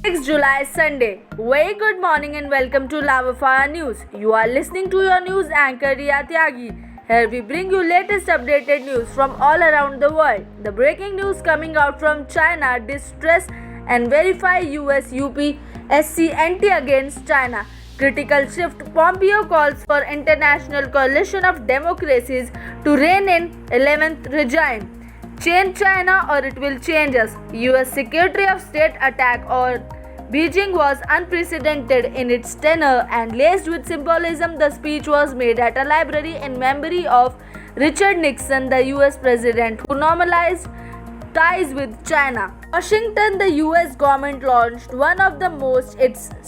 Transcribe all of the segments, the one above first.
6 July Sunday. Very good morning and welcome to Lavafire News. You are listening to your news anchor Riya Tyagi. Here we bring you latest updated news from all around the world. The breaking news coming out from China: distress and verify US UP SC anti against China. Critical shift: Pompeo calls for international coalition of democracies to rein in 11th regime. Change China or it will change us. US Secretary of State attack on Beijing was unprecedented in its tenor and laced with symbolism. The speech was made at a library in memory of Richard Nixon, the US president who normalized ties with China. Washington: the US government launched one of the most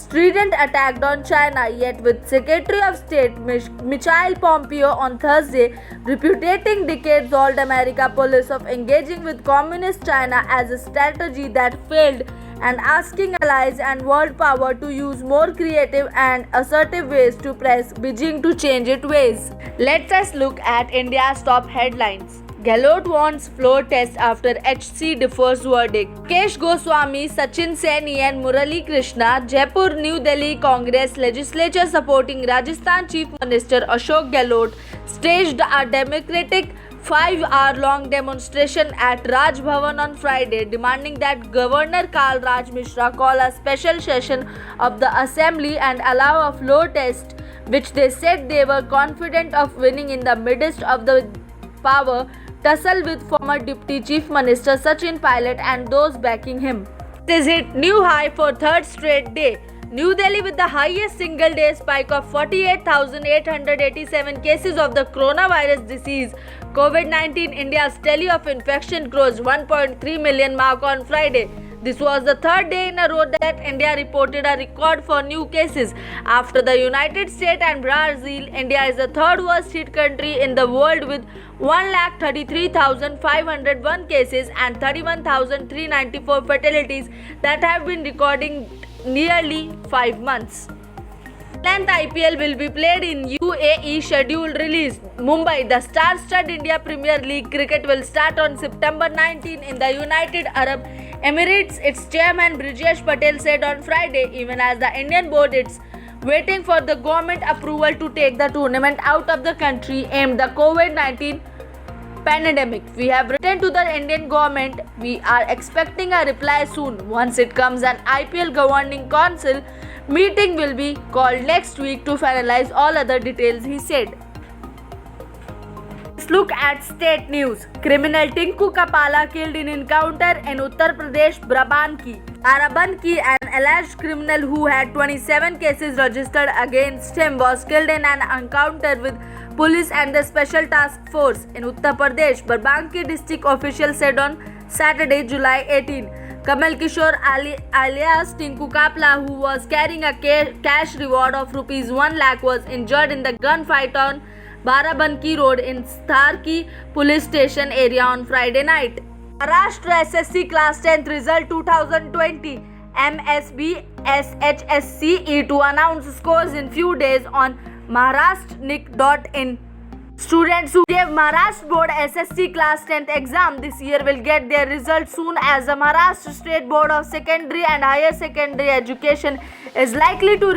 strident attacks on China yet, with Secretary of State Michael Pompeo on Thursday repudiating decades-old American policy of engaging with communist China as a strategy that failed and asking allies and world power to use more creative and assertive ways to press Beijing to change its ways. Let us look at India's top headlines. Gehlot wants floor test after HC defers verdict. Mukesh Goswami, Sachin Saini and Murali Krishna. Jaipur, New Delhi Congress legislature supporting Rajasthan Chief Minister Ashok Gehlot staged a democratic 5-hour-long demonstration at Raj Bhavan on Friday, demanding that Governor Kal Raj Mishra call a special session of the assembly and allow a floor test, which they said they were confident of winning in the midst of the power tussle with former Deputy Chief Minister Sachin Pilot and those backing him. This hit new high for third straight day. New Delhi with the highest single day spike of 48,887 cases of the coronavirus disease COVID-19. India's tally of infection crossed 1.3 million mark on Friday. This was the third day in a row that India reported a record for new cases. After the United States and Brazil, India is the third worst hit country in the world with 1,33,501 cases and 31,394 fatalities that have been recording nearly 5 months. 10th IPL will be played in UAE, schedule released. Mumbai: the star-studded India Premier League cricket will start on September 19 in the United Arab Emirates, its chairman Brijesh Patel said on Friday, even as the Indian board is waiting for the government approval to take the tournament out of the country amid the COVID-19 pandemic. We have written to the Indian government. We are expecting a reply soon. Once it comes, an IPL governing council meeting will be called next week to finalize all other details, he said. Let's look at state news. Criminal Tinku Kapala killed in encounter in Uttar Pradesh, Barabanki. An alleged criminal who had 27 cases registered against him was killed in an encounter with police and the special task force in Uttar Pradesh, Barabanki district officials said on Saturday, July 18. Kamal Kishore alias Tinku Kapla, who was carrying a cash reward of rupees 1 lakh, was injured in the gunfight on Barabanki Road in Starki police station area on Friday night. Maharashtra SSC Class 10th Result 2020 MSB SHSCE to announce scores in few days on maharashtranik.in. Students who gave Maharashtra Board SSC Class 10th exam this year will get their results soon, as the Maharashtra State Board of Secondary and Higher Secondary Education is likely to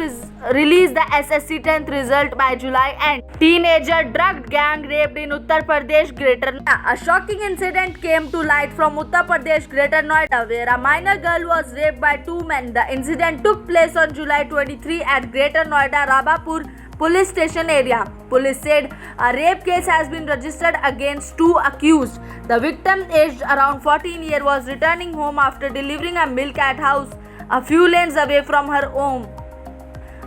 release the SSC 10th result by July end. Teenager drugged, gang raped in Uttar Pradesh, Greater Noida. A shocking incident came to light from Uttar Pradesh, Greater Noida, where a minor girl was raped by 2 men. The incident took place on July 23 at Greater Noida Rabapur police station area. Police said a rape case has been registered against 2 accused. The victim, aged around 14 years, was returning home after delivering a milk at house a few lanes away from her home.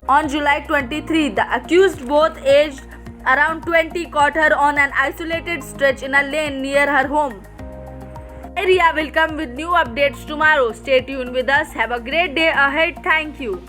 On July 23, the accused, both aged around 20, caught her on an isolated stretch in a lane near her home. Ria will come with new updates tomorrow. Stay tuned with us. Have a great day ahead. Thank you.